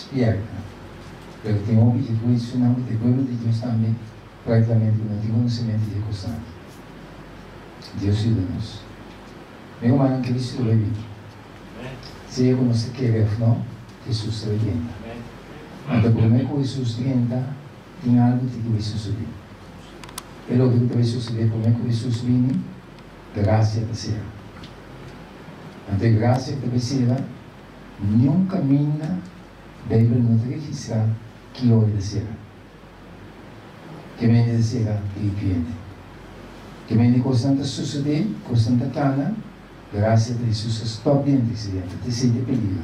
despierta. Pero tem um objetivo adicional que o pueblo de Deus também praticamente não tem conhecimento de coisa. Deus ajuda-nos. Meu irmão, Cristo vai vir. Se eu não sei que é não, Jesus vai vir. Então, como Jesus entra, tem algo que vai suceder. E o que vai suceder, como Jesus vem, graça da serra. Então, graça da serra, nenhum caminho, a Bíblia não registra que hora da serra. Que vem da serra e cliente. Que vem de constante suceder, constante cana, graça de Jesus está dentro desse dentro, desse de peligro.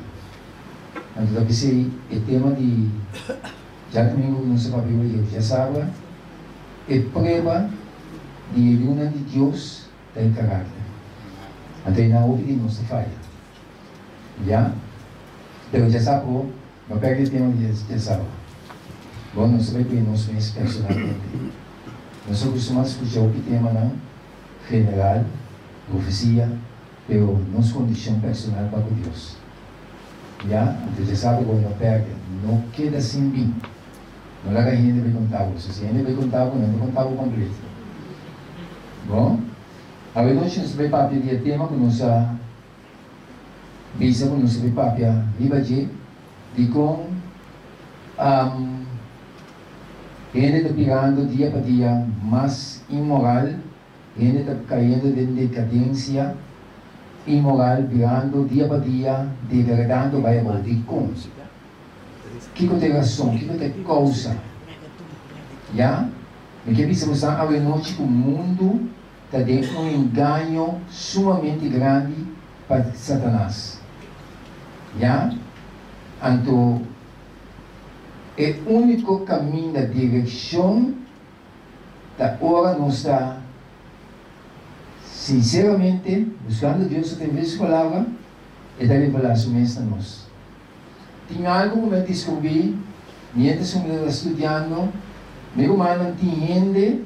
Então, deve ser o tema de já domingo não se papel de já sabe, é prova de união de Deus tem caráter. Então, não obedimos se falha. Já? Então, já sabe, não pega o tema de já sabe. Bom, não se vai ver nós mesmos personalmente. Nós acostumamos a escutar o tema não general, profecia, pero nossa condição personal para Deus. Já? Então, já sabe quando não pega, não queda sem bem. Não larga a gente vai contar, se a gente vai contar, não vai contar o completo. Bom? Agora nós vai para o tema que nós visa, que nós vai para a liberdade, de como a gente está virando dia para dia mais imoral, a gente está caindo em decadência imoral, virando dia para dia, degradando vai a de como. Que tem razão, que tem causa. Já? E que precisamos a noite que o mundo está dentro de um engano sumamente grande para Satanás. Já? Então, é o único caminho da direção da hora nós está sinceramente buscando Deus através da palavra e da revelação mesmo a nós. Tem algo que eu descobri, mientras eu estava estudando, meu irmão entende,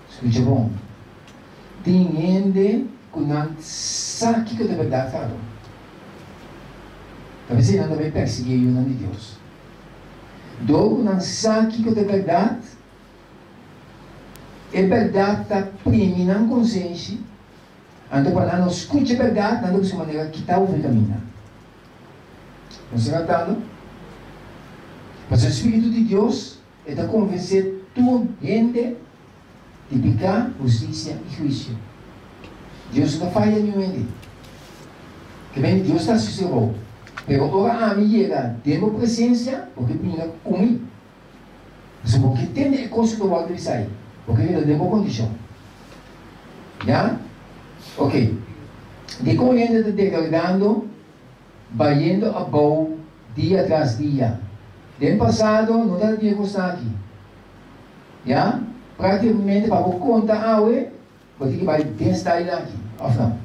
escuta bom, entende que não sabe que é verdade falo. Talvez ele não vai perseguir o nome de Deus. Dogo não sabe que é verdade está premiando a consciência, então quando não escuta a verdade, não de maneira que está o caminho. Não se tratando? Mas o Espírito de Deus é de convencer toda gente de pecado, justiça e juízo. Deus não falha nenhum. Que bem, Deus está sossegado. Mas agora a mim chega, temos presença, porque pinga comigo. Mas porque tem a coisa que eu vou sair. Porque ele tem boa condição. Já? Ok. De como a gente está degradando, vai indo a boa dia tras dia. No passado, não está dia gostar aqui. Já? Praticamente, para você contar hoje, você que vai estar aqui. Ou não?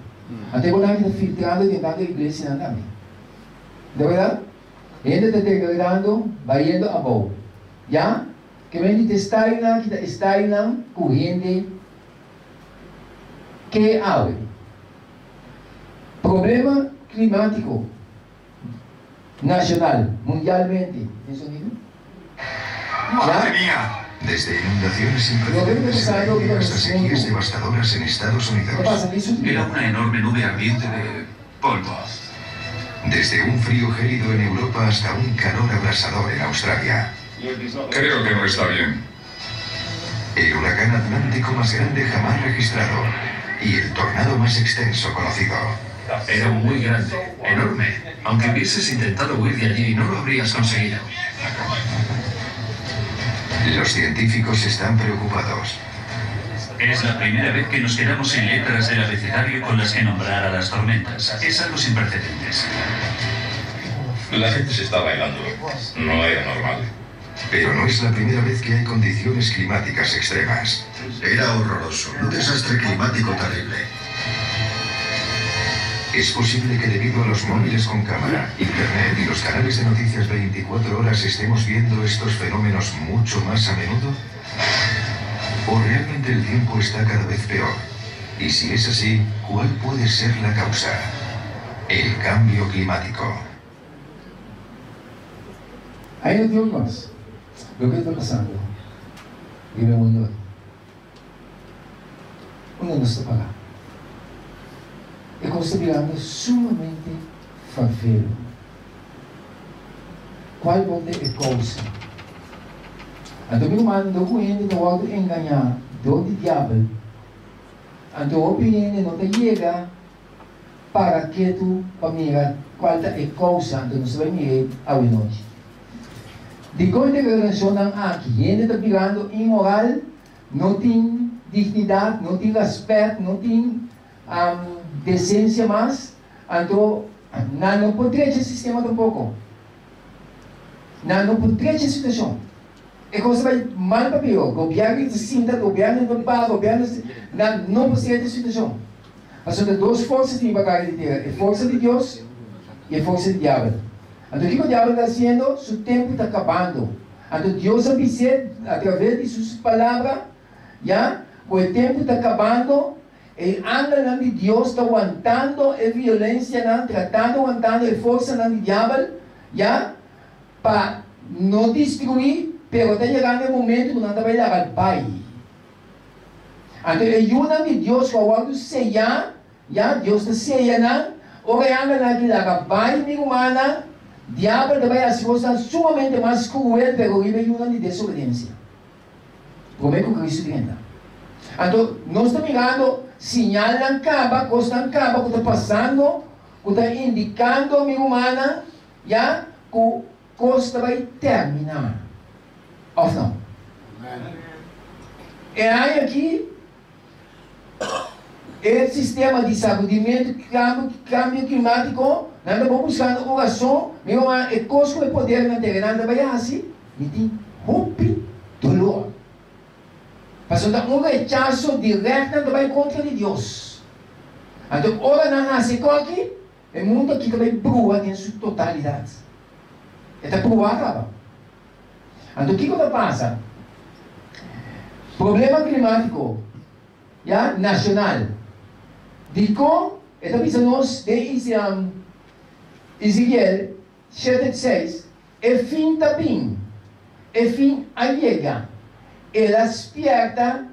Até quando a gente está filtrando dentro da igreja, não também. De verdade? A gente está degradando, vai indo a boa. Já? Que a gente está correndo que é hoje. Problema climático. Nacional, mundialmente. ¡Madre mía! Desde inundaciones sin precedentes hasta sequías devastadoras en Estados Unidos. Era una enorme nube ardiente de polvo. Desde un frío gélido en Europa hasta un calor abrasador en Australia. Creo que no está bien. El huracán atlántico más grande jamás registrado y el tornado más extenso conocido. Era muy grande, enorme. Aunque hubieses intentado huir de allí, no lo habrías conseguido. Los científicos están preocupados. Es la primera vez que nos quedamos sin letras del abecedario con las que nombrar a las tormentas. Es algo sin precedentes. La gente se está bailando. No era normal. Pero no es la primera vez que hay condiciones climáticas extremas. Era horroroso, un desastre climático terrible. ¿Es posible que debido a los móviles con cámara, internet y los canales de noticias 24 horas estemos viendo estos fenómenos mucho más a menudo? ¿O realmente el tiempo está cada vez peor? Y si es así, ¿cuál puede ser la causa? El cambio climático. Aí não tem mais. O que está passando? Vive o mundo. Onde nós está parado? É como está virando sumamente farfeiro. Qual volta é causa? Então, meu irmão, não pode não enganar do diabo. Então, a opinião não te chega para que tu, para mirar qual é a causa, então, você vai mirar a noite. De quando a relação aqui, ele está virando imoral, não tem dignidade, não tem respeito, não tem decência mais, então, não protege o sistema tampouco. Não protege a situação. É como se vai mal para pior. O governo se sinta, o governo não paga, o governo não protege a situação. Mas são duas forças de batalha de terra: a força de Deus e a força do diabo. Então, o que o diabo está fazendo? Seu tempo está acabando. Então, Deus avisa, através de suas palavras, já, o tempo está acabando, e anda de Deus está aguantando a violência, tratando, aguantando a força do diabo, já, para não destruir, mas está chegando o momento que não vai levar ao Pai. Então, a ajuda de Deus, quando ceia, já, Deus está ceiando, orando naquela Pai, minha humana, diabo também as coisas sumamente mais cruel, pero ele é uma de desobediência. Como é que Cristo tenta? Então, nós estamos mirando sinal na capa, coisa na capa, que está passando, que está indicando, minha humana, já, que a coisa vai terminar. Ou não? E aí aqui, o sistema de sabudimento, câmbio climático, nós estamos buscando oração, meu irmão, é coisa de poder na terra, nada vai assim, e tem rompe dolor. Mas um rechaço direto não vai contra de Deus. Então, ora não nasce aqui, o mundo aqui vai provar em sua totalidade. Está provado. Então, o que passa? Problema climático, já, nacional. Dico, está pensando de Ezequiel 7:6, e fim também, e fim allega, ela despierta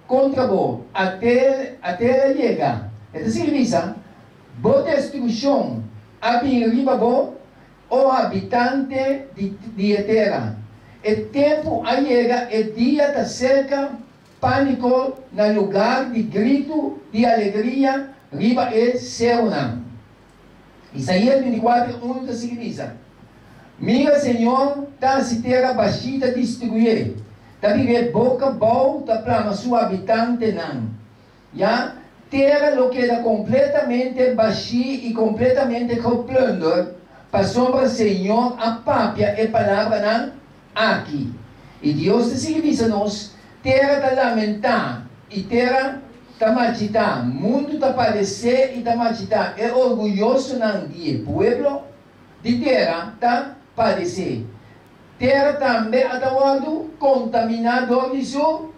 contra vos, até ela chega. Então significa, boa destruição, abrirriba vos, o habitante de terra. E tempo allega, e dia da cerca, pânico no lugar de grito, de alegria, riba e céu não. Isaías 24:1 significa: mira, Senhor, tá se terra baixita destruir, tá viver boca volta para sua habitante não. Já terra lo que era completamente baixi e completamente replando, para sombra Senhor a pápia e palavra não aqui. E Deus significa nós terra está lamentar e terra está machitar, mundo está padecer e está machitar. É orgulhoso não de pueblo de terra está padecer. Terra também está contaminador de seu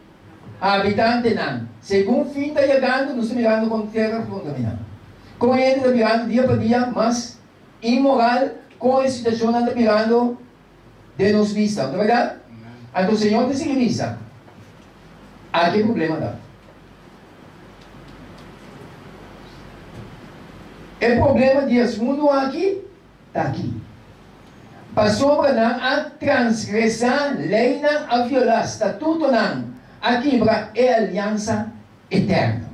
habitante não. Segundo fim está chegando, nós estamos mirando com terra contaminada. Com ele está mirando dia para dia, mas imoral, com a situação está mirando de nos vista, não é verdade? Então o Senhor te significa. Aqui o problema está. O problema de esse mundo aqui, está aqui. Passou para a transgressão, lei não, a violar, estatuto não, a quebrar a aliança eterna.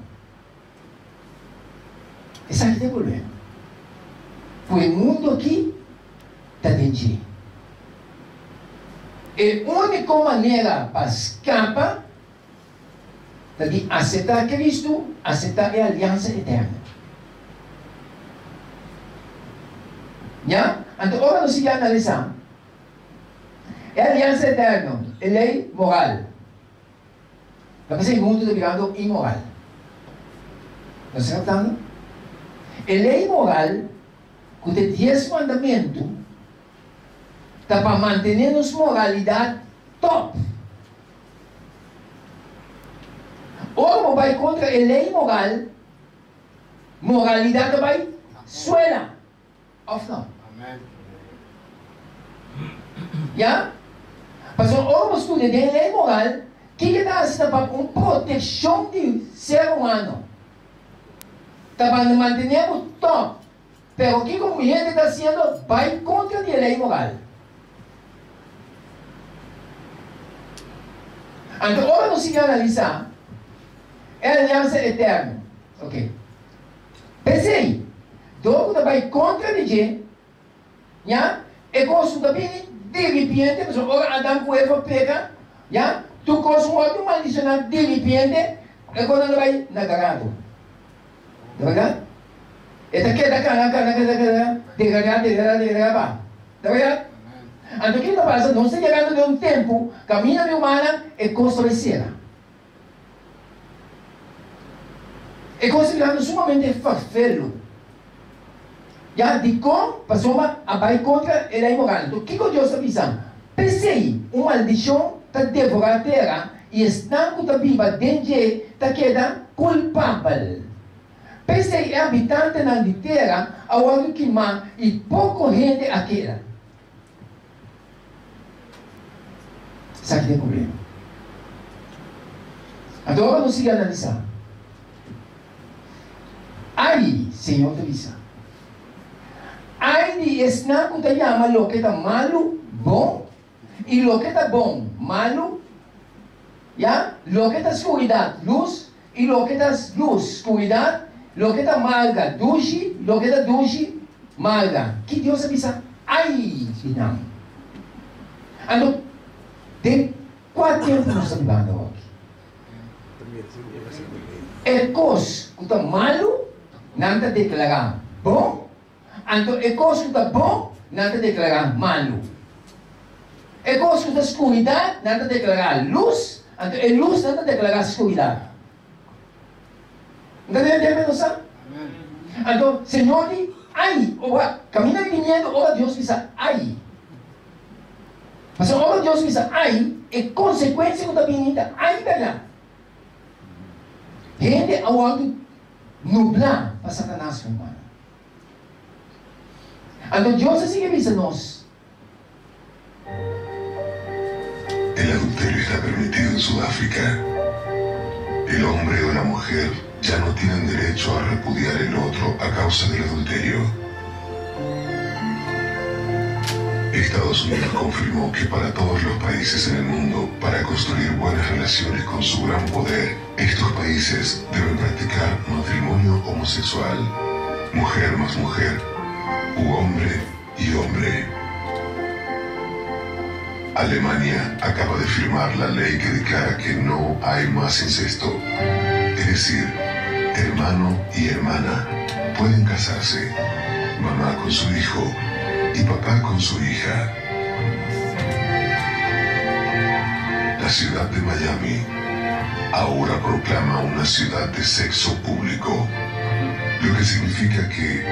Esse aqui é o problema. Porque o mundo aqui está dentro. E a única maneira para escapar é de aceitar Cristo, aceitar a aliança eterna. Já? Então, agora nós vamos analisar. A aliança eterna é lei moral. Porque o mundo está virando imoral. Nós estamos tratando? A lei moral, com os 10 mandamentos, está para manter nos moralidade top. Ou vai contra a lei moral, moralidade vai suela. Of não. Ya? Mas o estudo de lei moral, que está haciendo para uma proteção do ser humano. Está para mantermos top. Pero o que a mulher está haciendo vai contra a lei moral. Então, agora nós vamos analisar a aliança eterna. Ok. Pensei, dogo vai contra a lei. Ya? E gosto também de repente, mas agora Adão com Eva pega. Ya? Tu gosto de maldicionar de repente, e quando vai nagarado. Tá vendo? Esta queda, degradar. Tá vendo? Então, o que está passando? Não está chegando de um tempo, caminho humana é construir. É considerado sumamente farfelo. Já de como passou a vai contra a lei moral. Então, o que Deus está pensando? Pensei, uma maldição está devorando a terra e está com a Bíblia dentro está queda culpável. Pensei, é habitante na terra, ao que má e pouco gente aquela. Sabe que tem problema? Então, agora vamos seguir analisar. Aí, Senhor te avisa. Aí, está com te chama lo que está malo, bom, e lo que está bom, malo, ya? Lo que está escuridade, luz, e lo que está luz, escuridade, lo que está malga, dushi, lo que está dushi, malga. Que Deus avisa. Aí, não. Então, tem 4 tempos nós estamos vivendo aqui. É coisa que está malo, não está declarado bom. Então, é coisa que está bom, não está declarado malo. É coisa que está escuridade, não está declarado luz. Então, é luz, não está declarado escuridade. Entendeu? Então, Senhor, aí, caminha de medo, ora Deus diz, aí. Mas agora Deus diz, aí, é consequência que está vindo, aí está lá. Gente, ao alto, nublar para Satanás humano. Então Deus assim que avisa nós. El adulterio está permitido en Sudáfrica. El hombre o la mujer ya no tienen derecho a repudiar el otro a causa del adulterio. Estados Unidos confirmó que para todos los países en el mundo, para construir buenas relaciones con su gran poder, estos países deben practicar matrimonio homosexual, mujer más mujer, u hombre y hombre. Alemania acaba de firmar la ley que declara que no hay más incesto. Es decir, hermano y hermana pueden casarse, mamá con su hijo y papá con su hija. La ciudad de Miami ahora proclama una ciudad de sexo público, lo que significa que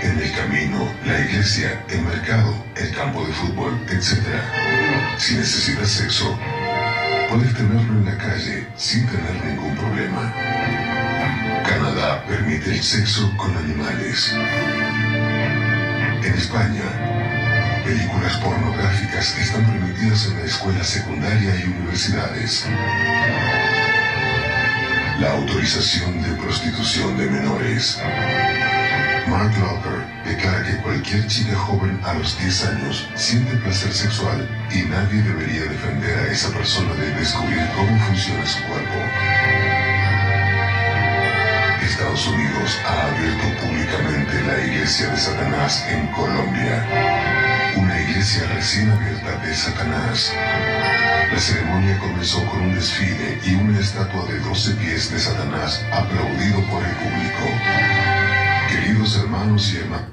en el camino, la iglesia, el mercado, el campo de fútbol, etc. Si necesitas sexo, puedes tenerlo en la calle sin tener ningún problema. Canadá permite el sexo con animales. En España, películas pornográficas están permitidas en la escuela secundaria y universidades. La autorización de prostitución de menores. Mark Locker declara que cualquier chica joven a los 10 años siente placer sexual y nadie debería defender a esa persona de descubrir cómo funciona su cuerpo. Estados Unidos ha abierto públicamente la iglesia de Satanás en Colombia. Una iglesia recién abierta de Satanás. La ceremonia comenzó con un desfile y una estatua de 12 pies de Satanás aplaudido por el público. Queridos hermanos y hermanas.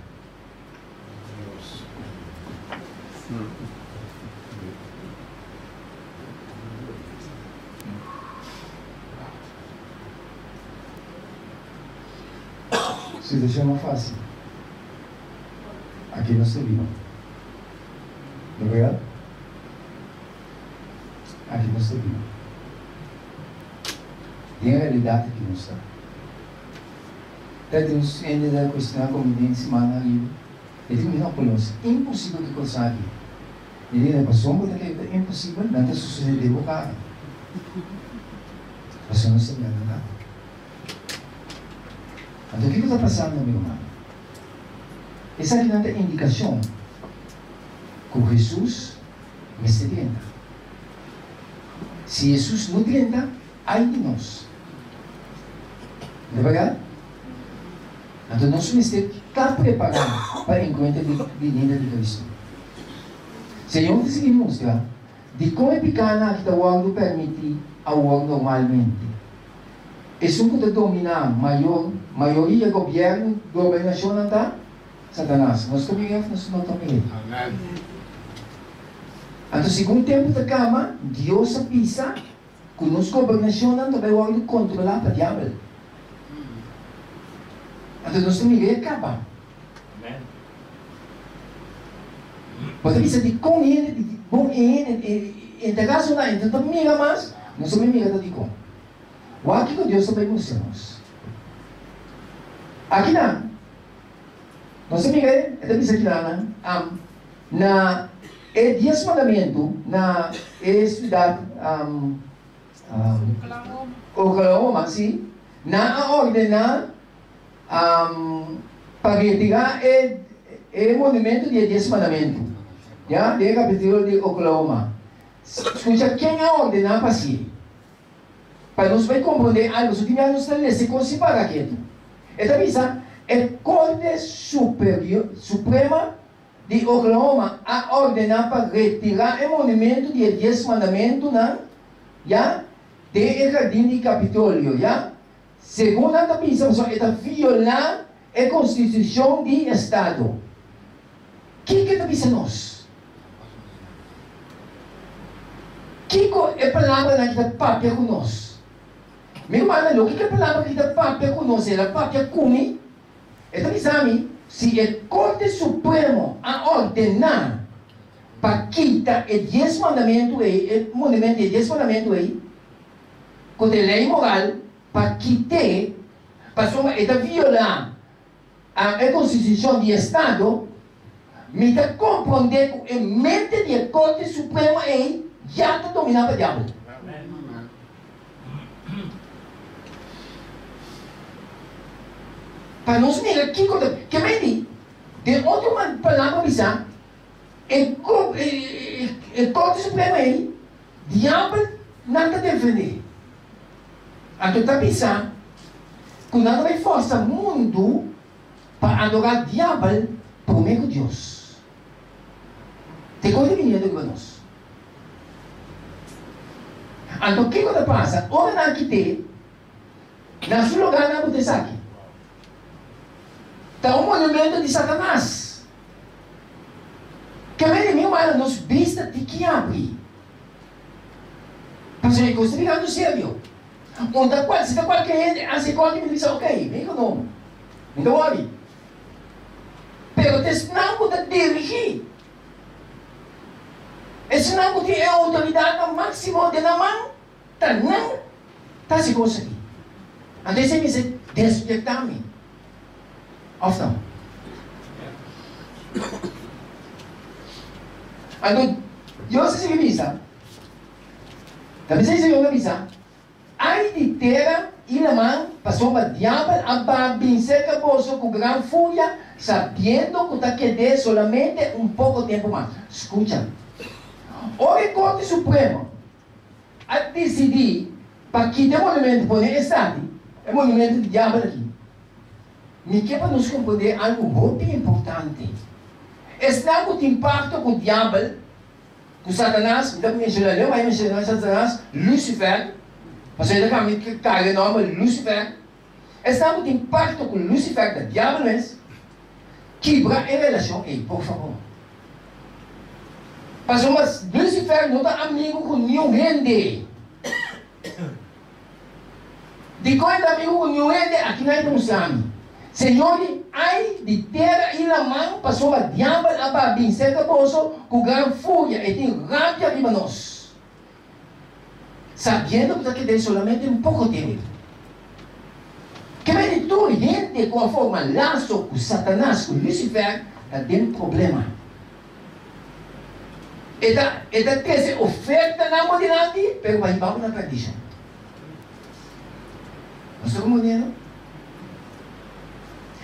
Se deixar uma fácil. Aqui não se viu. Não é verdade? Aqui não se viu. Tem a realidade que não está. Tem uns ainda questionar como em semana ali. Ele não conhece. Impossível de começar aqui. E ele passou um que é impossível, nada sucedeu o cara. Passou não se engana nada. Então, o que está passando, meu irmão? Essa aqui não é indicação que Jesus me se tenta. Se Jesus não tenta, ai de nós. Não é verdade? Então, nós temos que estar preparados para o encontro de vinda de Cristo. Senhor, se mostra de como é pequena que o mundo permite ao mundo normalmente. É um que dominar maioria do governo, governação não está? Satanás. Nós também não estamos também. Então, segundo tempo da cama, Deus avisa que nos governação não também vai controlar para o diabo. Então, nós também acaba. Porque bisa di kong ini, bong ini, integração na então também mira mais, nós também mira da di kong. O aqui que Deus também nos temos. Aqui não, nós também é bisa aqui na é 10 mandamentos na cidade Oklahoma, sim, na ordena para retirar é monumento de 10 mandamentos. Ya, de capítulo de Oklahoma. Escucha, quem a ordena para si? Para nós vai compreender algo, se tiver nos se considerar aquilo. Esta misa é Corte Suprema de Oklahoma a ordenar para retirar o monumento de 10 mandamentos, ya, de jardim de Capitólio, ya. Segundo a misa, esta violar a Constituição de Estado. O que está dizendo nós? Que é a palavra que está papel conosco? Meu irmão, o que é a palavra que está papel conosco? É a papel comigo. Então, exame, se a Corte Suprema a ordenar para quitar o 10 mandamentos, o monumento de 10 mandamentos, com a lei moral, para quitar, para violar a Constituição de Estado, me dá compreender que a mente da Corte Suprema já está dominada pelo diabo. Para nós mirar que mente, de outra palavra, bisa, a Corte Suprema diabo não está defendendo. Então está pensando que não vai forçar o mundo para adorar o diabo por meio de Deus. Tem coisa que não é nós. Então, o que passa? Ora na aqui, na sua lugar na Budesaki, está um monumento de Satanás. Que vem meu irmão, nos vista de que abre. Mas eu estou ligando sério. Se está qualquer assim, qualquer me diz, ok, vem com o nome. Não worry. Pero não pode dirigir. Esse não tem a autoridade máxima de na mão, não está se conseguindo. Então, você me diz, desrespeitar-me. Of não. Então, eu sei que visa. Também sei que eu visa. Ai de terra e na mão, passou para o diabo, a vencer a bolsa com grande fúria, sabendo que está querendo solamente um pouco tempo mais. Escuta. O Corte Supremo a decidir para que o monumento pode estar, é monumento do diabo aqui. Me quer para nos compreender algo muito importante. Esse não tem impacto com o diabo, com Satanás, não vai mencionar Satanás, Lucifer, porque ele vai me cair o nome Lucifer. Esse não tem impacto com Lucifer, do diabo, quebra a relação aí, por favor. Mas Lucifer não está amigo com nenhum gente. De quando é amigo com nenhum gente, aqui não é um sami. Senhor, ai de terra e na mão, passou a diabo a vencer a bolsa com grande fúria e tem rápida viva nós. Sabendo que está solamente um pouco tempo. Que vem de toda gente com a forma laço com Satanás, com Lucifer, está tendo problema. Esta tese oferta na modernidade, pero vai para uma tradição. Nós estamos compreendendo?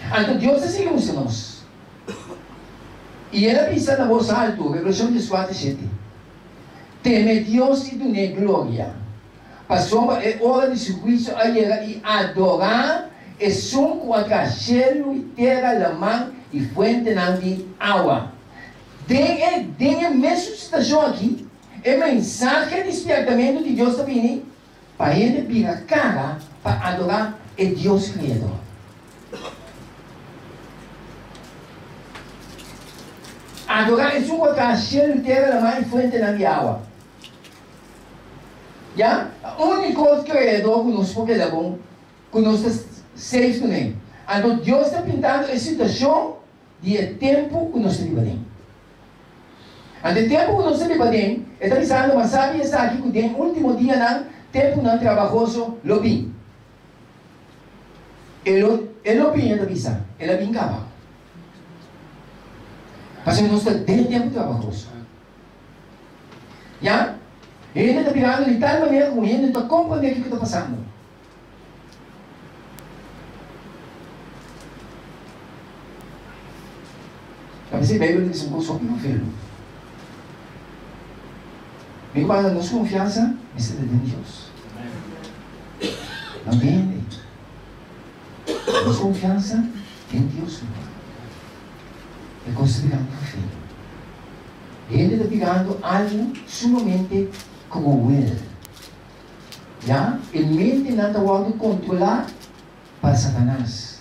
Então Deus está seguindo nós. E ela pensa na voz alta, Revelação 14:7. Teme Deus e dune glória. Passou a hora de seu juízo a chegar e adorar e som com a cielo e terra, la mão e fuente de água. Tem a mesma situação aqui. É mensagem de despertamento de Deus também. Para ele virar a cara para adorar o Deus Criador. Adorar é som com a cielo e terra, la mão e fuente de água. Já? O único Criador que nos pode dar bom, que nos safe também. Então Deus está pintando a situação de tempo que nós vivemos. Então o tempo que nós vivemos, está dizendo, mas sabe, está aqui que o último dia não, tempo não trabalhoso, lobby. E lobby está dizendo, ele vem cá. Mas nós temos tempo trabalhoso. Já? Ele está virando de tal maneira que ele não está compreendendo o que está passando. Mas a Bíblia diz um pouco sobre o filho. E quando a nossa confiança está em Deus. Não entende? Nossa confiança em Deus. É considerando o filho. Ele está pegando algo sumamente cruel. Já? Ele mente não está podendo controlar para Satanás.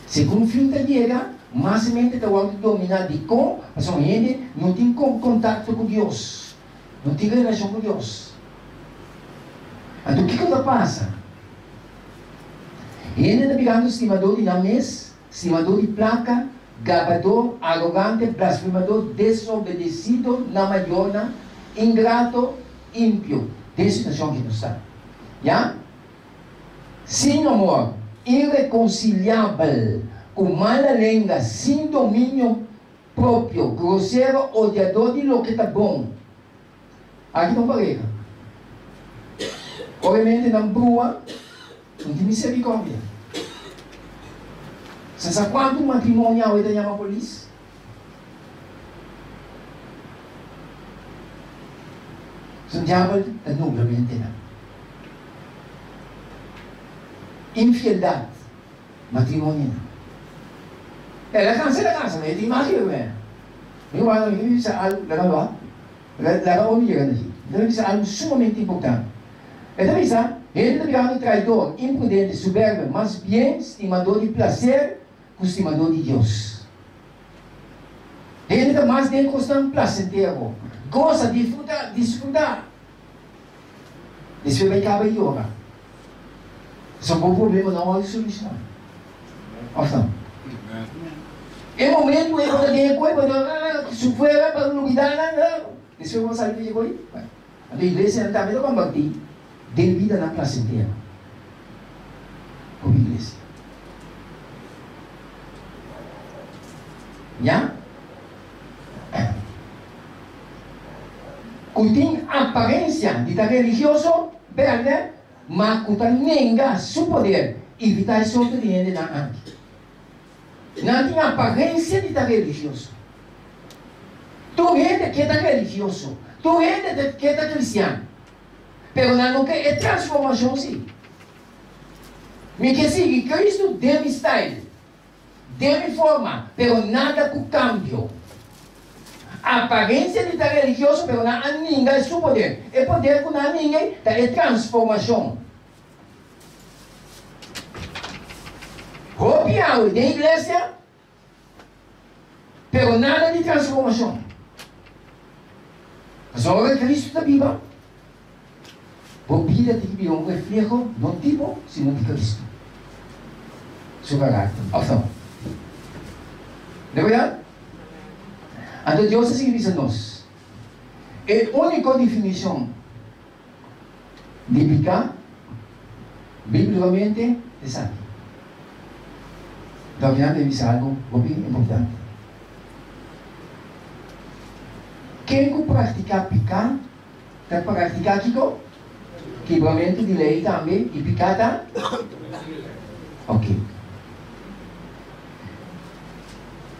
Se o filho chega, mas a mente está podendo dominar de como, mas a gente não tem contato com Deus. Não tem relação com Deus. Então, o que passa? Ele está pegando estimador de names, estimador de placa, gabador, arrogante, blasfemador, desobedecido, na maiona, ingrato, ímpio. Dessa situação que nós estamos. Já? Sem amor, irreconciliável, com mala língua, sem domínio próprio, grosseiro, odiador de lo que está bom. Aqui não pareja. Obviamente, na brua, não tem misericórdia. Você sabe quanto matrimonial ele chama a polícia? O diabo é nobremente não. Infidelidade, matrimônio. Ela cancela a casa, mas ele imagina, né? Eu falo, ele diz algo, lá onde chega daqui. Ele diz algo sumamente importante. Ele diz, ele é virado traidor, imprudente, soberbo, mas bem estimador de prazer, estimador de Deus. Ele está mais dentro constante placenteiro. Gosta de desfrutar. Isso vai acabar de yoga. Isso é um bom problema, não há solução. Então, em momento ele vai ter coisa, se for para duvidar, isso vai sair de coisa. A igreja não está vendo como bater, devido na placenteira. Como igreja. Já? Que tem aparência de estar religioso, verdade? Mas que nega seu poder, evitar esse obediente na arte. Não tem aparência de estar religioso. Tu gente que está religioso, tu gente que está cristiano, mas não quer transformação sim. Me quer seguir Cristo de mi style. De mi forma, pero nada com cambio. A aparência de estar religioso, pero não há ninguém é seu poder. É poder que não há ninguém, é transformação. Copiar da igreja, pero nada de transformação. Mas a hora que Cristo está viva, a vida tem que vir um reflejo, não tipo, sino de Cristo. Seu caráter. Então, de verdade? Então Deus assim diz a nós. A única definição de pecar, biblicamente, é sangue. Então, finalmente diz algo muito importante. quem praticar picar, tá praticar Kiko? Quebramento de lei também, e picar tá? Ok.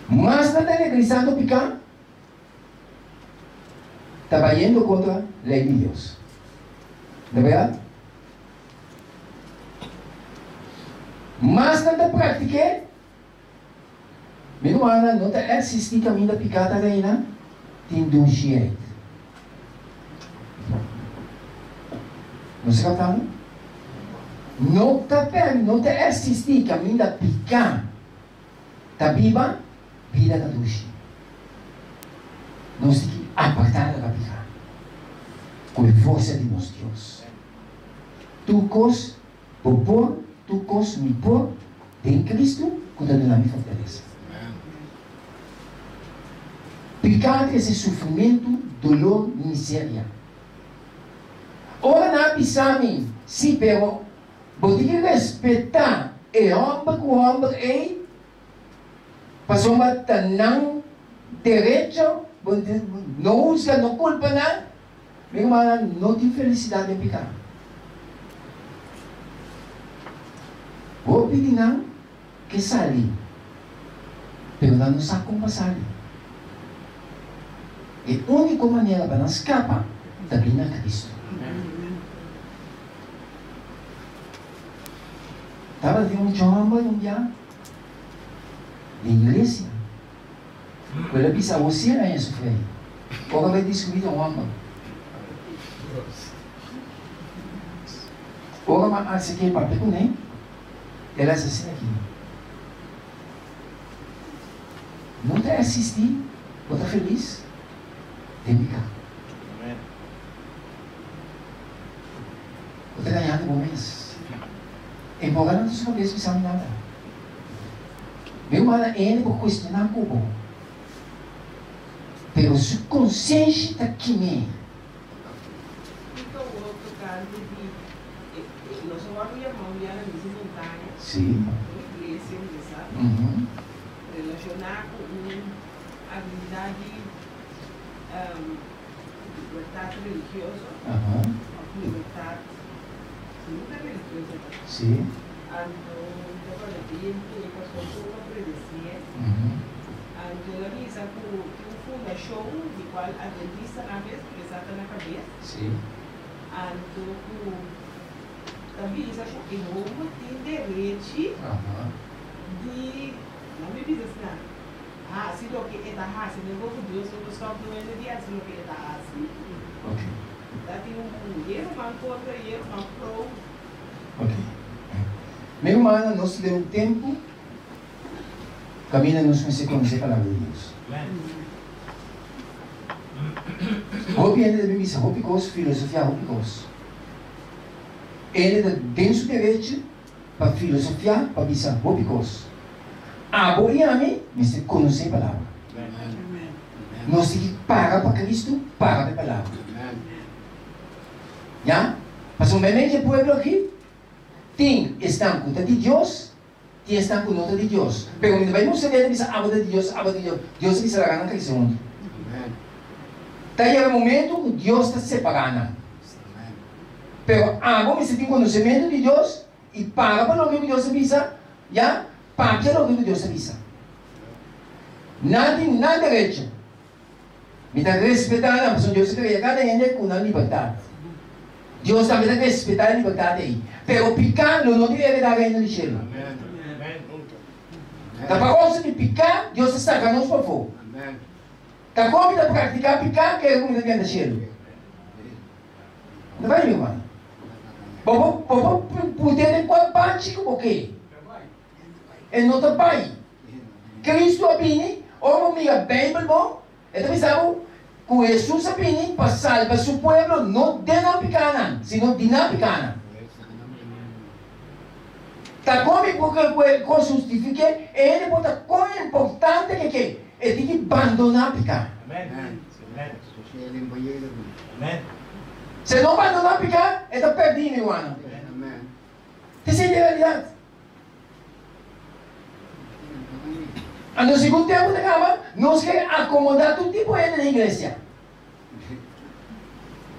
Mas na legalização do picar, está indo contra a lei de Deus. Não é verdade? Mas na prática, meu irmão, não está existindo caminho da picada ainda, tem dois jeitos. Não se captando? Não está existindo caminho da picada, da viva, vida da ducha. Nós temos que apartar da picada, com a força de nosso Deus. Tu cos, popor, tu cos, mi por, em Cristo, quando a minha fortaleza. Pecado é esse sofrimento, dolor, miséria. Ora, na pisami, sim, pero, você tem que respeitar o homem com o homem é, passou uma tanão direito, não usa, não culpa nada, meu irmão, não tem felicidade em pecado. Vou pedir não, que sali, pero não sabe como passar. E a única maneira para não escapar é vir a Cristo. Estava de um jovem um dia de igreja. Quando ele pensa, você não é sofrer. Agora vai descobrir um homem. Agora, mas se quer papel com ele, ela assassina aqui. Não está assistindo, não está feliz. Tem que ficar. Não está ganhando bom mês. Embora não estou pensando nada. Meu irmão, ele vai questionar o bom. Pero su consciência está aqui mesmo. Então, o outro caso de nós chamamos de irmão e ela diz montanha. Sim. Igreja, sabe? Relacionar com uma habilidade de libertad religiosa. Libertad nunca religiosa. Sim. Ando un poco de tiempo y pasó por una predecía. Ando la misa con fundação de qual adventista na vez, exata na cabeça. Sim. Ando com a misa que Roma tem direito de não me diz assim, ah, se do que é da raça, não vou Deus, eu só não é de assim o que é da raça. Ok. Tá tem erro, uma contra erro, uma pro. Ok. Meu irmão, nós temos tempo, caminha nos conhecer a palavra de Deus. Hopi ele deve missa, hopi cos, filosofia, hopi cos. Ele tem o direito para filosofia, para missa, hopi cos. Abo e a mim, mas conhecer a palavra. Nós temos que parar para Cristo, parar para a palavra. Já? Mas o momento do povo aqui, tem estão com de Deus, tem estão com nota de Deus. Pero quando vai mostrar ele diz abo de Deus, Deus diz lá na Cristo. Daí é o momento que Deus está separando. Pero abo me tem conhecimento de Deus e para o que Deus avisa, já para o que Deus avisa. Nada direito. Me está respeitando, mas Deus cria cada gente com a liberdade. Deus também deve respeitar a liberdade aí. Pero picando não deve dar reino de céu. Da proposta de picar, Deus está sacando para fogo. Da como de praticar picar, que é como de reino de céu. Não vai, meu irmão? Poder de qual parte que o quê? É não está pai. Cristo abine, ou amiga Bíblia bom, é também sabe com Jesus abine para salvar seu povo, não de na picana, sino de na picana. Tá como porque justifique, ele bota como importante que é tem que abandonar a picana. Se não abandonar a picana, é está perdido, meu irmão. Essa é a realidade. No segundo tempo de cama, nós queremos acomodar todo tipo de gente na igreja.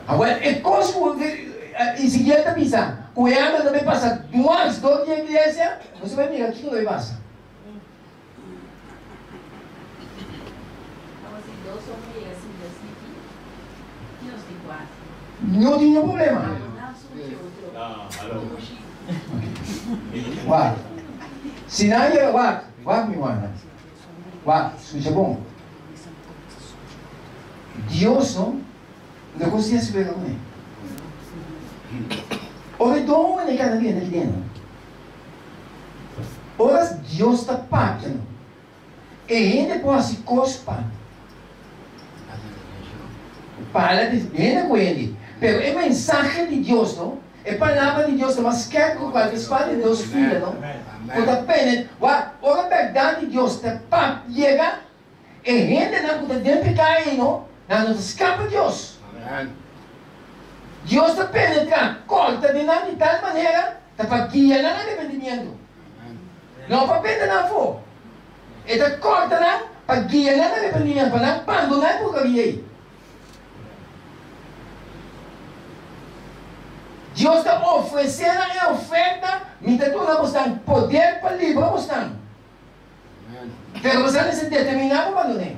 Agora, é coisa e se ele está pensando, quando também passa 2 anos na igreja, você vai mirar aquilo que passa. Não tem nenhum problema. Uau. Se não é, uau, meu irmão. Uau, escuta bom. Deus não consegue se pegar com ele. Ora, então, ele cada dia naquele ano. Ora, Deus está pagando. E ele pode se cospar. Para de ele com ele. Pero é mensagem de Deus, não? É palavra de Deus, mas quer que qualquer espada de Deus filha, não? Quando a pena, a verdade de Deus te chega, e gente não pode identificar aí, não? Não escapa de Deus. Deus te penetra, corta de nada de tal maneira, para guiar no arrependimento. Não para perder na fome. E te corta para guiar no arrependimento, para não abandonar por caminho. Deus está oferecendo a oferta, me está dando poder para livrar você. Pero você não se determinar para abandonar.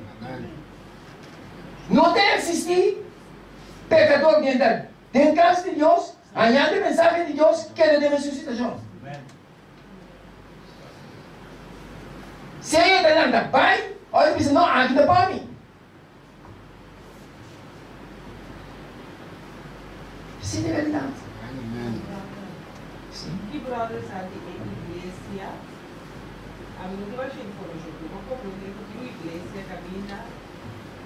Não deve existir pecador dentro da casa de Deus, añade a mensagem de Deus, que é de ressuscitação. Se ele está dando pai, olha e pensa, não, aqui está para mim. Isso é verdade. Que brothers sabe igreja, a minha que vai chegar por hoje, eu vou propor que igreja camina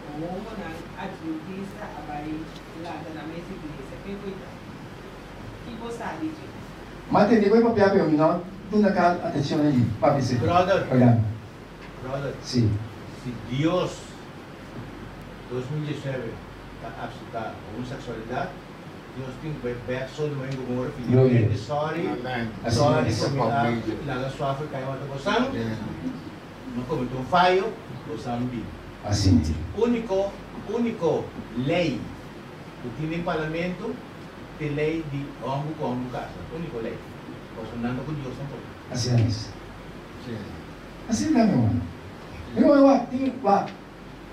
como na adventista vai lá na mesma igreja, quem cuida? Que você sabe? Mas tem depois para pegar para mim, não? Tu não quer atenção aí, para ver se. Brother. Olha. Brother. Sim. Se Deus 2019 está aceptar homossexualidade, Deus tem que ver só no meio do mundo, filho. Sorry, lá sua África é uma coisa, não cometeu falho, você não vive. Assim. Único lei que tem em parlamento é lei de homem com homem casa. Único lei. Você não anda com Deus também. Assim é isso. Assim é, meu irmão. Meu irmão, tem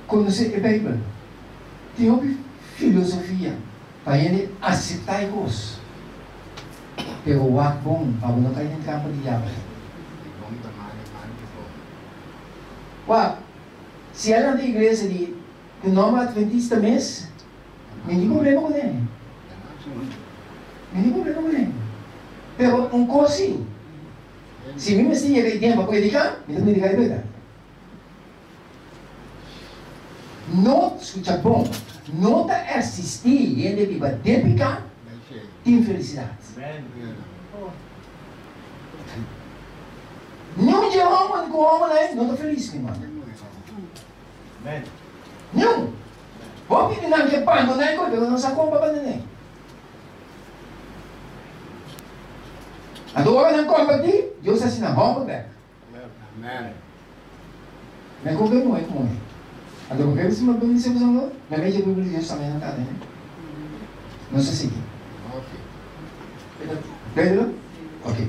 conhecer a Bíblia. Tem uma filosofia. Para ele aceitar Deus. Pero o bom, para não cair em campo de diabo. Se ela é da igreja de o nome adventista mesmo, não tem problema com ele. Não tem problema com ele. Pero um coisa, se mim me chega tempo para predicar, eu vou predicar de verdade. Não, escuta bom. Não está assistir e ele vai dedicar tem felicidade. Não de homem com homem, não está feliz, meu irmão. Não. Vou pedir na minha pai, não é coisa, não sabe como para abandonar. Agora não compra de Deus assina roupa dela. Mas como não é comum. Agora, porque se uma bênção não, mas mesmo a Bíblia de Deus também não está, né? Não se siga. Pedro? Ok.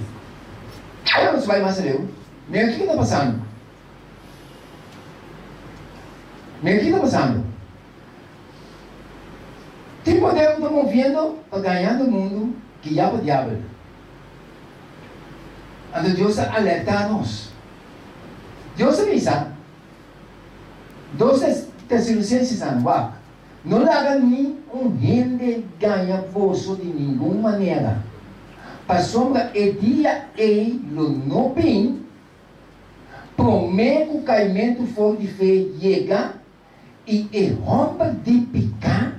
Agora você vai mais leu. Nem o que está passando? Nem o que está passando? Tem poder que está movendo para ganhar no mundo que já o diabo. Então Deus alerta a nós. Deus avisa. 2 Tessalonicenses não haga nenhum gente ganha vosso de nenhuma maneira. Para sombra e dia e lo não bem, promete o caimento for de fé chega e rompa de picar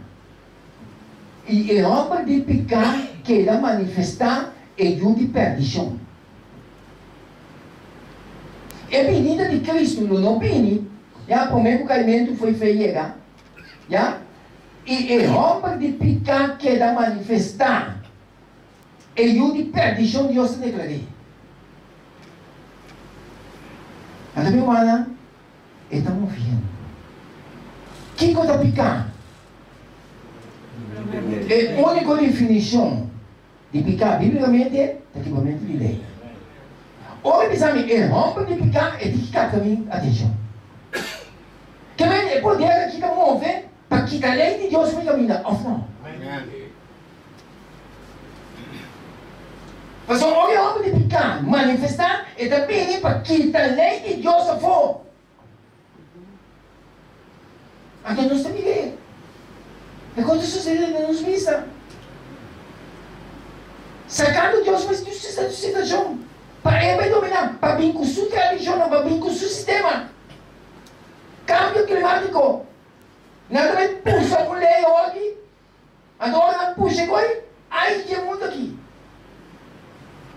queira manifestar e de perdição. E venida de Cristo lo não bem. Já, promete o caimento foi feio, já? E rompa de picar que da manifestar. E o de perdição Deus se declarou. Então, meu irmão, estamos vendo. Que coisa picar? A única definição de pecar biblicamente é equipamento de lei. Ora, pensamos, o rompe de pecar é de quitar também atenção. Que é poder que move para quitar a lei de Deus para caminhar. Ou não? Mas o rompe de pecar, manifestar, é também para quitar a lei de Deus a fora. Aqui nós temos que ver. É quando sucede na nossa vida. Sacando Deus para a situação. Para ele vai dominar, para vir com sua tradição, para vir com seu sistema. Cambio climático. Nada vai puxar com lei aqui. Agora puxa agora. Aí tem muito aqui.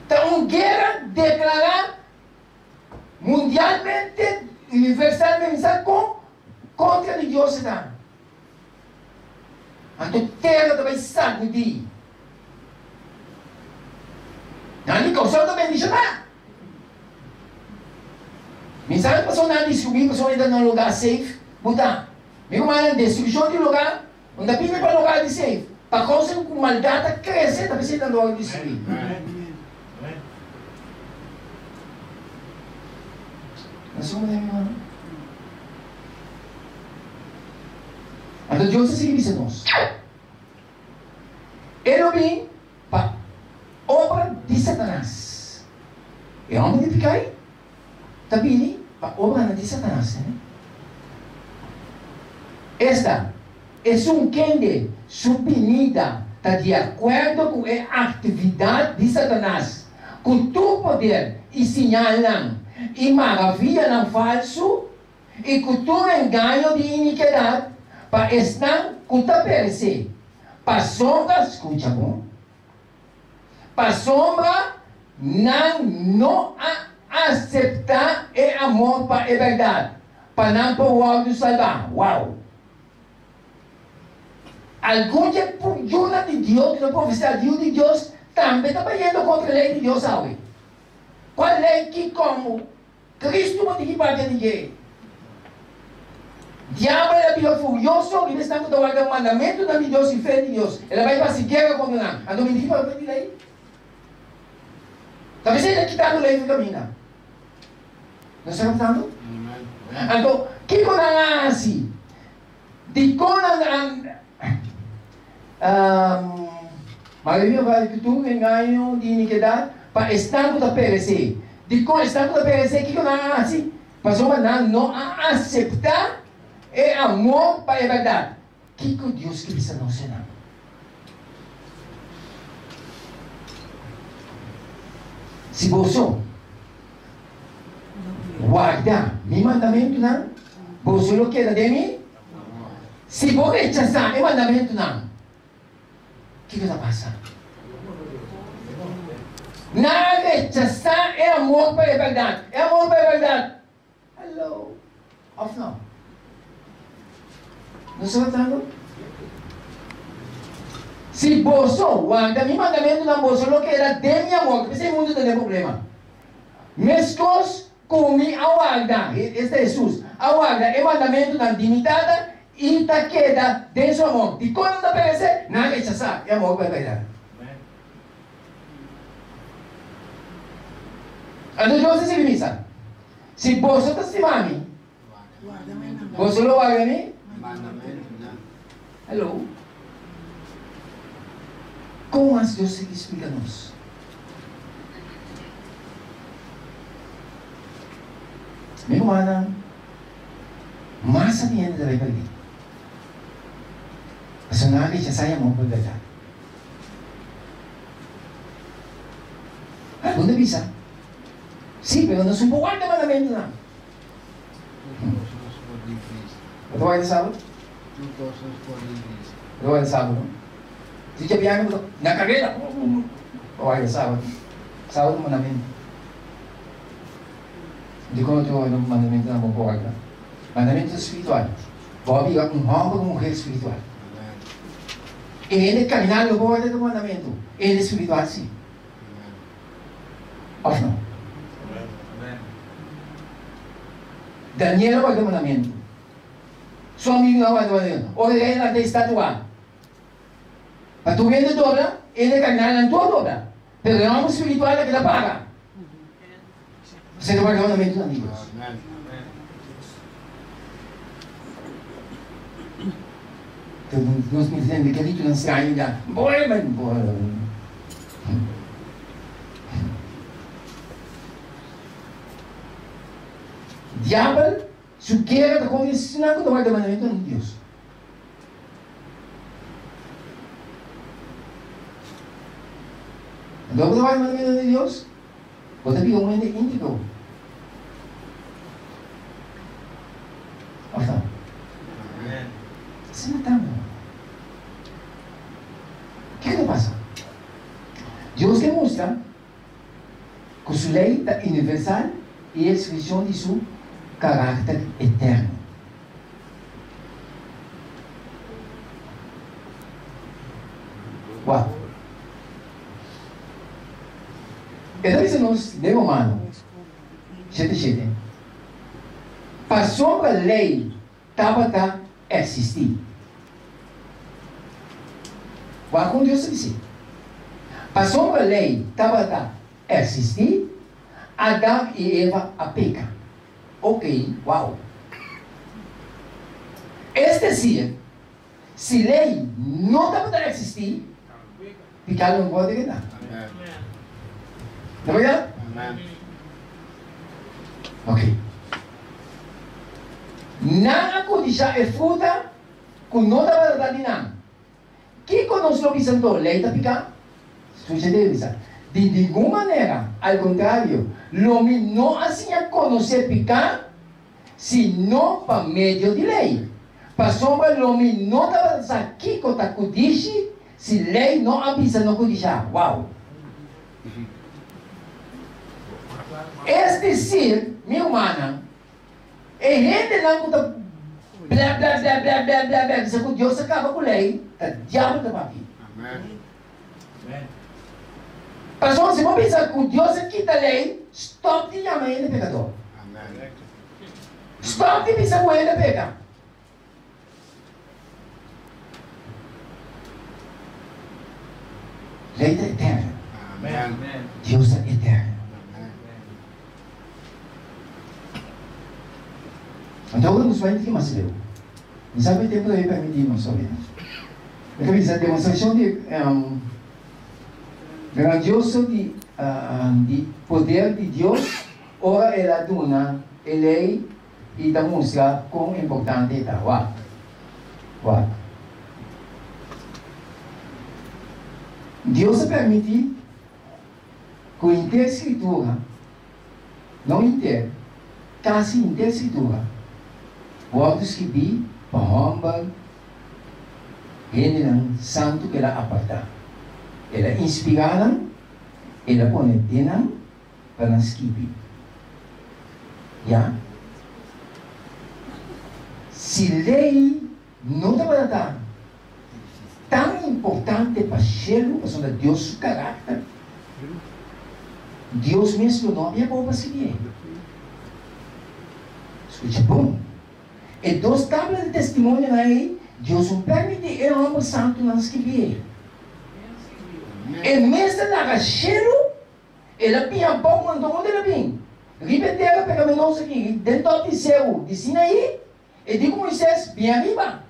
Então, uma guerra declarada mundialmente, universalmente, contra de Deus. Então, a terra vai sacudir. Não causou também de chamar. Mensagem passou na descobrir, passou ainda num lugar safe, botar. Meu irmão, destruição de lugar, onde pinta para lugar de safe. Para causa que maldade cresce, está precisando logo destruir. Nós somos meu irmão. Então Deus se serviço a nós. Ele vem para obra de Satanás. É homem de pecar? Também para obra de Satanás. Esta é um quende suprimida, está de acordo com a atividade de Satanás, com tu poder e sinal e maravilha não falso e com tu engano de iniquidade para estar com tu perecer. Para sombra, escuta bom. Para sombra não aceitar e amor para a verdade. Para não pôr o salvar. Uau! Alguns de Deus, da profecia de Deus, também está indo contra a lei de Deus, sabe? Qual lei que como? Cristo não tem que pagar ninguém. Diabo é a furioso, ele está com o mandamento de Deus e fé de Deus. Ele vai fazer guerra com ele. A não me para a lei. Talvez ele quitar a lei do caminho. Não está captando? Então, o que é assim? De quando Maria vai que tu engano de iniquidade para estar com a perecer. De quando estar com a perecer, o que é assim? Para não aceitar e amor para a verdade. O que Deus quer dizer não será? Se você guardar meu mandamento, não, você não quer de mim? Se você rechazar o mandamento, não, o que vai passar? Não rechazar é amor para a verdade. É amor para a verdade. Hello. Off não. Não está tratando? Se você guarda meu mandamento, não, você não quer de minha amor, porque esse mundo tem problema. Mescos comi a guarda, este é Jesus, a guarda é mandamento da dignidade e da queda de seu amor. E quando não aparece, não rechazar, é amor para a verdade. Então Deus se limita. Se você está se mami, você não guarda nem? Hello? Como as Deus se explica a nós? Meu irmão, mais adiante da Bíblia. A senhora já sai a mão por verdade. Alguma visa? Sim, pero não são guarda mandamento não. Você vai de sábado? Você vai de sábado? Se você viaja na carreira, você vai de sábado. Sábado é mandamento. Hindi ko ito ng mandamento na mabuhay. Mandamento espiritual. Bobby, homem ou mulher espiritual. Ele caminhar no bordo do mandamento. Ele é espiritual, sim. Ou não? Daniel vai do mandamento. Sua amigo não vai do mandamento. Ou ele é na estatua. Para tu vendedora, ele ganha na tua dobra. Pero el hombre espiritual es el que la paga. Você não vai ganhar mandamento de Deus. Então, nós me dizemos que a gente não se ainda. Bora, mas bora. Diabo, se quer da conversa, não vai ganhar mandamento de Deus. Então, você vai ganhar mandamento de Deus? Você fica um índigo. Olha. Você não está, meu. O que passa? Deus demonstra que sua lei é universal e a expressão de seu caráter eterno. Uau! Então, isso nos de Romano 7:7. Passou a lei estava a existir. Uau, como Deus disse. Passou a lei estava a existir. Adão e Eva a pecar. Ok, uau. É decir, se lei não estava a existir, pecado não pode ganhar. Não é verdade? Ok. Não acordar é fruta que não estava a dar. Que conosco o que santo lei está pecando? Sucede isso. De nenhuma maneira, ao contrário, o homem não assim a conhecer pecar, senão por meio de lei. Passou para o homem não estava aqui com a cudiche, se lei não avisa no cudichar. Uau! É decir, minha irmã, é gente não está blá blá blá blá blá blá blá, se Deus acaba com a lei, o diabo está aqui. Amém. Pessoal, se você pensar que Deus quita a lei, stop de chamar ele pecador. Amém. Stop de pensar que ele peca. Lei é eterna. Amém. Deus é eterno. Então, vamos ver o que mais deu. Não sabe o tempo aí permitir, não sabe. Eu quero dizer, a demonstração de grandioso de poder de Deus, ora ela dona a lei e da música quão importante está. Uau! Uau! Deus permite que a inteira escritura, não inteira, quase inteira escritura, pode escrever para homem, ele santo que ela aparta. Ela inspirada, ela põe dentro para escrever. Já? Se lei não está tão importante para o céu, para Deus, o caráter, Deus mesmo não havia bom para escrever. Escute bom. E duas tábuas de testemunho aí, Deus não permite o homem santo não escrever. E mesmo na cheiro, ela pinha um pouco, mandou onde ela pinha. Ribeteira, pecaminoso aqui, dentro do céu, de Sinaí, e digo Moisés, bem arriba.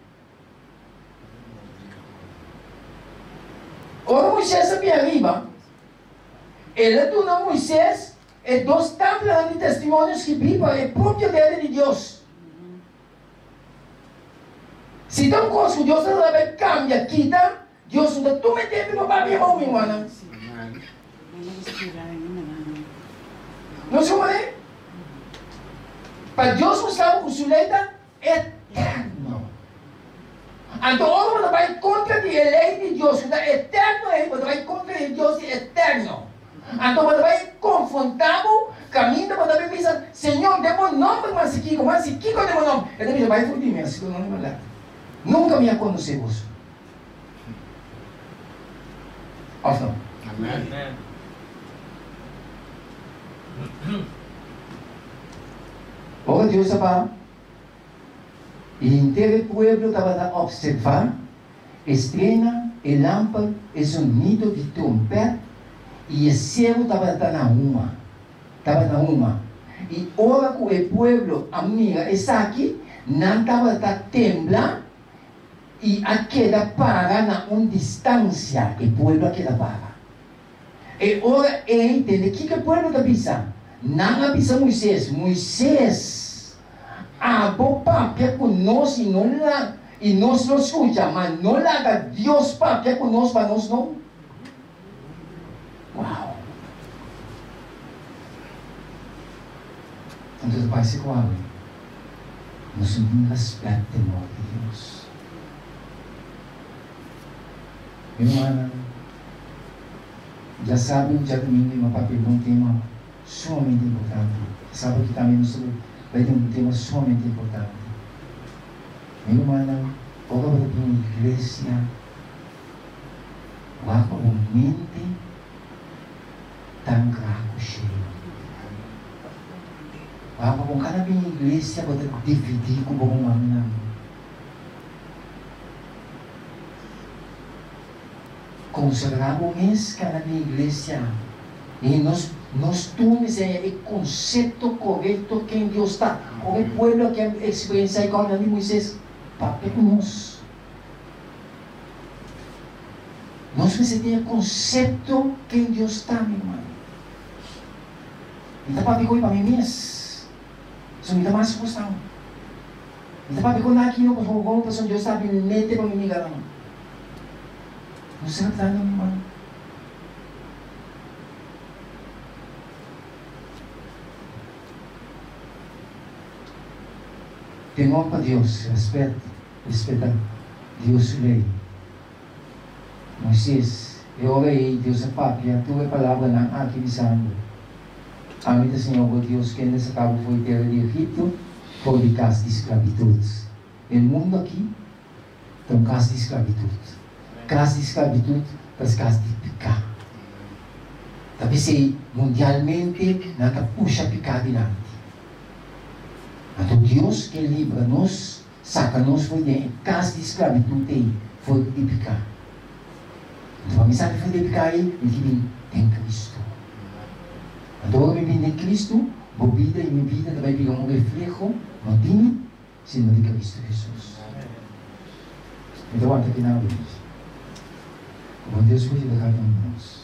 Ora, Moisés bem arriba, ela torna Moisés, e duas tábuas de testemunhos que viva é próprio dele de Deus. Se tem uma coisa que Deus não vai cambiar, quita, Deus não está metendo para papai e mamãe, mano. Não se pode? Para Deus mostrar que sua lei é eterno. Então, agora você vai contra a lei de Deus, que é eterno, você vai contra a Deus eterno. Então, você vai confrontar o caminho, você vai pensar, Senhor, demos nome, mas aqui, como assim, que demos nome? Então, você vai fugir, mas se não é lá. Nunca me conhecemos. Amém. Amém. Ora Deus estava, e inteiro o povo estava a observar, estrena el lámpara, el sonido de trompeta, y el cielo estaba en uma. Y ahora que el pueblo, amiga, está aquí, no estaba temblando, y queda para a una distancia, el pueblo queda para. E ora entende que o pueblo está pensando? Não avisa Moisés, bom papel conosco e nós não escuta, mas não larga Deus papel conosco para nós não. Uau! Então, vai ser qual? Nós sentimos respeito e temor de Deus. Irmã, já sabe, já domingo, uma papel um tema sumamente importante. Sabe que também nós vai ter um tema sumamente importante. Minha irmã, agora vai ter uma igreja, uma mente tão graco cheio. Agora, com cada igreja, vai dividir com o mana. Consagramos cada igreja e nós temos o conceito correto que Deus está. O pueblo que experiencia igual a Moisés, papel conosco. Nós precisamos o conceito que Deus está, meu irmão. Então, papi, coi para mim mesmo. Isso me dá mais questão. Então, papi, coi aqui, não posso como pessoa Deus está bem nete para mim, galera. Não se trata, meu irmão. Temor para Deus, respeita Deus e lei. Moisés, eu orei, Deus é papi, a tua palavra não há que visando. Amém, Senhor, oh Deus, que nessa cabo foi terra de Egito, foi de casa de esclavitud. O mundo aqui tem casa de esclavitud. Casa de esclavitud, das casas de picar. Talvez mundialmente, não puxa picar adiante. Então Deus que livra-nos, saca-nos foi de casa de esclavitud, foi de picar. Então a mensagem foi de picar aí, ele tem Cristo. Então eu me vim em Cristo, minha vida e minha vida também fica um reflexo, não tinha, senão de Cristo Jesus. Então até que não vemos. Como Deus foi liberado em nós.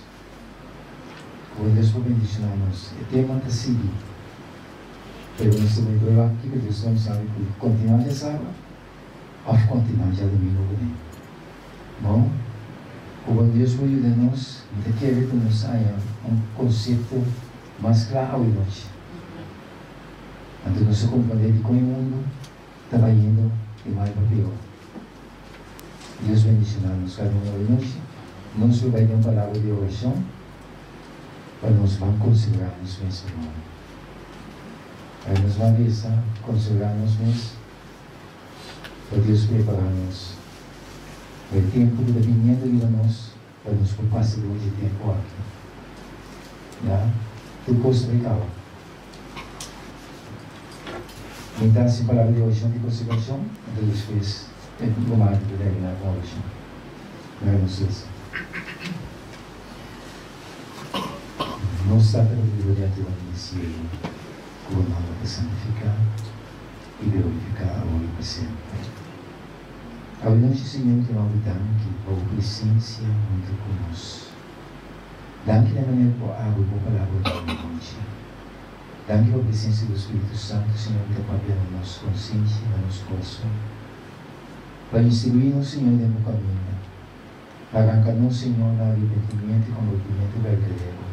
Como Deus foi bendicionar-nos. E tema está seguido. Pero nós também vamos aqui que Deus não sabe que continuar já sabe, ou continuar já domingo também. Bom, como Deus foi ajudar-nos, e quer que nos haja conceito mais claro e hoje. Então nós compreender que com o mundo está indo e mais para pior. Deus bendicionar-nos cada de nós. Nós vai ter uma palavra de oração para nós vamos consagrar-nos mesmo nome. Aí nós vamos consagrar-nos mesmo para Deus preparar-nos. O tempo da vinda de nós para nos passar hoje tempo aqui. Já? Tu gosta de cá? Então, se palavra de oração de consagração, então depois é o mais que deve na oração. Vamos ver. Nossa glória te bendice, como nome para santificar e glorificar agora e para sempre. Ao nosso Senhor, que nós damos que a presença muito conosco. Damos que na maneira por água e por palavra da noite. Damos que a presença do Espírito Santo, Senhor, que trabalha na nossa consciência, no nosso coração, para instruir-nos, Senhor, no caminho. Arranca-nos, Senhor, no arrependimento e convertimento verdadeiro.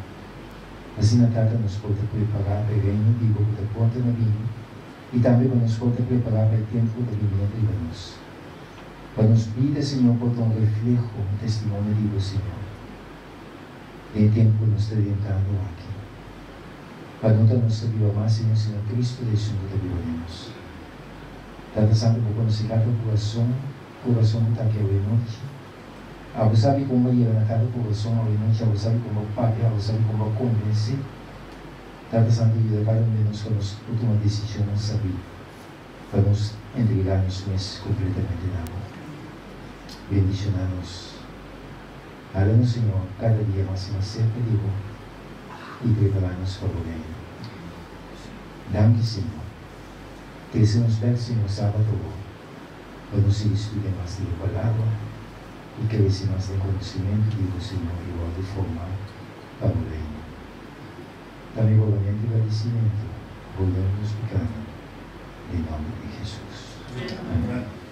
Assim, na tarde, nos pode preparar para o reino vivo da porta da vida e também para nos pode preparar para o tempo da vinda de nós. Para nos vida, Senhor, por um reflexo, um testemunho de você, Senhor. E o tempo que nós estamos entrando aqui. Para não ter nossa vida mais, Senhor, Senhor Cristo, de junto da vida de nós. Tata Santo, por conhecer cada coração está aqui hoje noite. Você sabe como ia na cada coração hoje noite, você sabe como papi, você sabe como convencer. Tata Santo, ajuda cada um de nós com a última decisão, não sabia. Para nos entregar-nos completamente na mão. Bendicionar-nos Háblanos, Señor, cada día más y más cerca de vos y preparanos para el reino. Dame, Señor, que nos ver, Señor, sábado, para nos estudiar más de la palabra y que reciba más de conocimiento de Señor, igual de forma para el reino. Dame igualmente agradecimiento, volvernos pecando, en nombre de Jesús. Amén.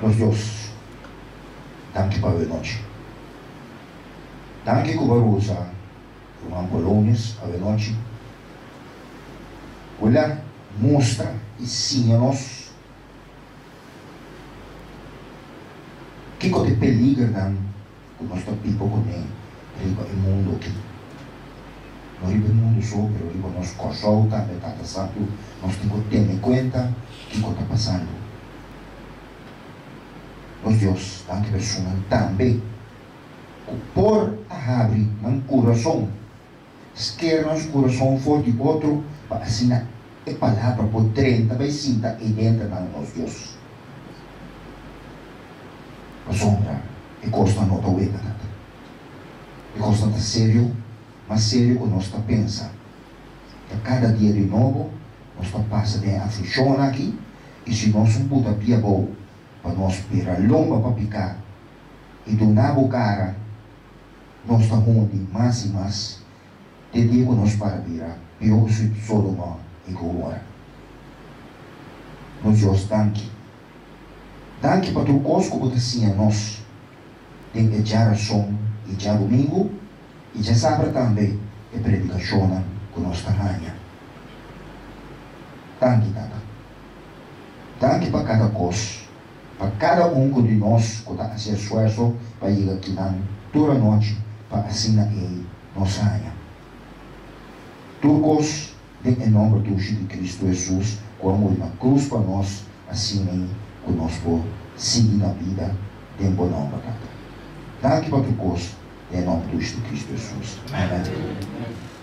Los Dios, danke para a noite. Danke Cubarosa, Roman Polônios, a noite. Olha, mostra e ensina-nos que quando peligra o nosso people com o mundo aqui. Nós vivemos no mundo só, mas o nosso cachorro também está passando. Nós temos que ter em conta o que está passando. Nós Deus, danke pessoa também por abrir no coração, esquer nosso coração forte de outro, para assim a palavra por 30 vezes e dentro de nós Deus. A sombra é costa não está ueca nada. É costa está sério, mas sério que nós está pensa. E a cada dia de novo, nós está passa de aflição aqui, e se nós não puder pia bom, para nós esperar longa para picar e do nabo cara nós está onde mais e mais de dia que nós para virar pior que Sodoma e Gomorra. Nós Deus danke para o cosco que assim a nós tem que já som e já domingo e já sábado também é predicação que nós está ranha. Danke para cada coisa. Para cada de nós que está a ser esforço para ir aqui toda a noite para assinar ele nossa rainha. Turcos, em nome do de Cristo Jesus, como na cruz para nós, assim que nós podemos seguir na vida, em bom nome. Danke para Turcos, em nome do de Cristo Jesus. Amém.